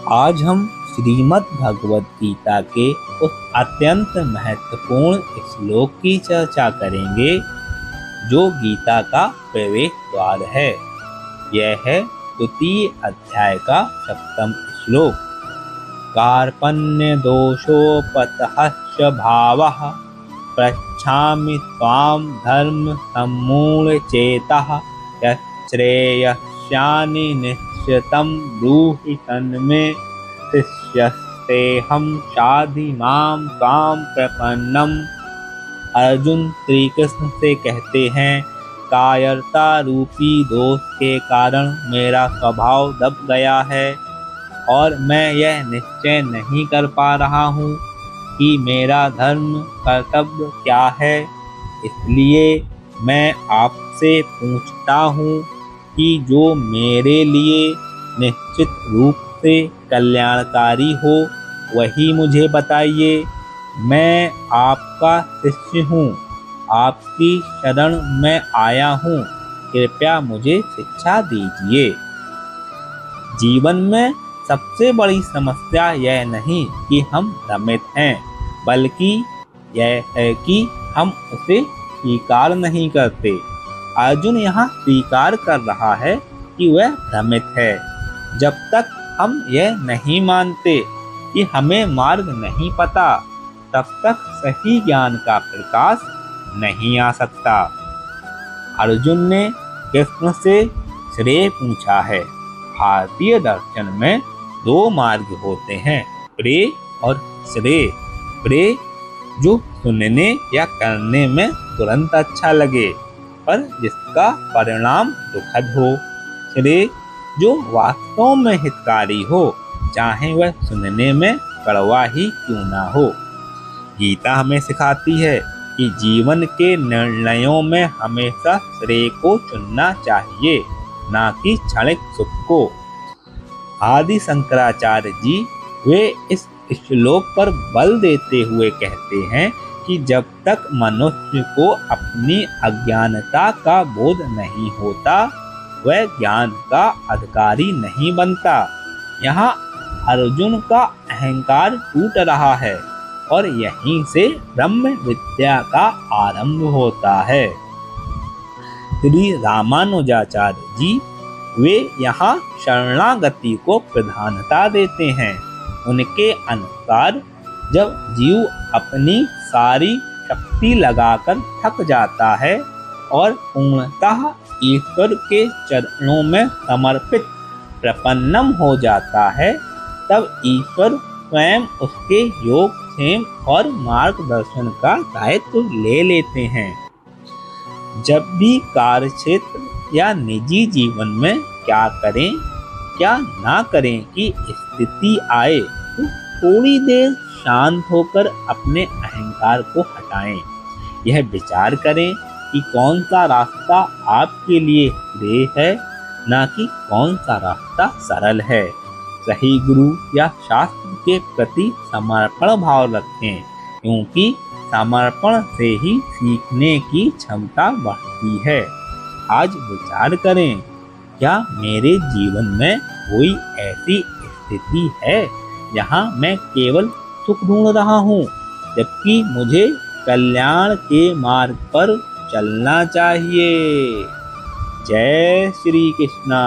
आज हम श्रीमद् भगवद गीता के उस अत्यंत महत्वपूर्ण श्लोक की चर्चा करेंगे जो गीता का प्रवेश द्वार है। यह है द्वितीय अध्याय का 7वां श्लोक। कार्पण्य दोषोपतश्च भावः पृच्छामि त्वां धर्म सम्मूढ़ चेतः यच्छ्रेयस्यानि निश्चितं ब्रूहि तन्मे शिष्यस्तेऽहं शाधि मां त्वां प्रपन्नम्। अर्जुन श्री कृष्ण से कहते हैं, कायरता रूपी दोष के कारण मेरा स्वभाव दब गया है और मैं यह निश्चय नहीं कर पा रहा हूँ कि मेरा धर्म कर्तव्य क्या है। इसलिए मैं आपसे पूछता हूँ कि जो मेरे लिए निश्चित रूप से कल्याणकारी हो वही मुझे बताइए। मैं आपका शिष्य हूँ, आपकी शरण में आया हूँ, कृपया मुझे शिक्षा दीजिए। जीवन में सबसे बड़ी समस्या यह नहीं कि हम भ्रमित हैं, बल्कि यह है कि हम उसे स्वीकार नहीं करते। अर्जुन यहाँ स्वीकार कर रहा है कि वह भ्रमित है। जब तक हम यह नहीं मानते कि हमें मार्ग नहीं पता, तब तक सही ज्ञान का प्रकाश नहीं आ सकता। अर्जुन ने कृष्ण से श्रेय पूछा है। भारतीय दर्शन में 2 मार्ग होते हैं, प्रेय और श्रेय। प्रेय जो सुनने या करने में तुरंत अच्छा लगे पर जिसका परिणाम दुखद हो। श्रेय जो वास्तव में हितकारी हो, चाहे वह सुनने में कड़वा ही क्यों ना हो। गीता हमें सिखाती है कि जीवन के निर्णयों में हमेशा श्रेय को चुनना चाहिए, ना कि क्षणिक सुख को। आदि शंकराचार्य जी वे इस श्लोक पर बल देते हुए कहते हैं कि जब तक मनुष्य को अपनी अज्ञानता का बोध नहीं होता, वह ज्ञान का अधिकारी नहीं बनता। यहाँ अर्जुन का अहंकार टूट रहा है और यहीं से ब्रह्म विद्या का आरंभ होता है। श्री रामानुजाचार्य जी वे यहाँ शरणागति को प्रधानता देते हैं। उनके अनुसार जब जीव अपनी सारी शक्ति लगाकर थक जाता है और पूर्णतः ईश्वर के चरणों में समर्पित प्रपन्नम हो जाता है, तब ईश्वर स्वयं उसके योगक्षेम और मार्गदर्शन का दायित्व ले लेते हैं। जब भी कार्यक्षेत्र या निजी जीवन में क्या करें क्या ना करें की स्थिति आए, तो थोड़ी देर शांत होकर अपने अहंकार को हटाएं। यह विचार करें कि कौन सा रास्ता आपके लिए श्रेय है, ना कि कौन सा रास्ता सरल है। सही गुरु या शास्त्र के प्रति समर्पण भाव रखें, क्योंकि समर्पण से ही सीखने की क्षमता बढ़ती है। आज विचार करें, क्या मेरे जीवन में कोई ऐसी स्थिति है जहाँ मैं केवल सुख ढूंढ रहा हूँ, जबकि मुझे कल्याण के मार्ग पर चलना चाहिए। जय श्री कृष्णा।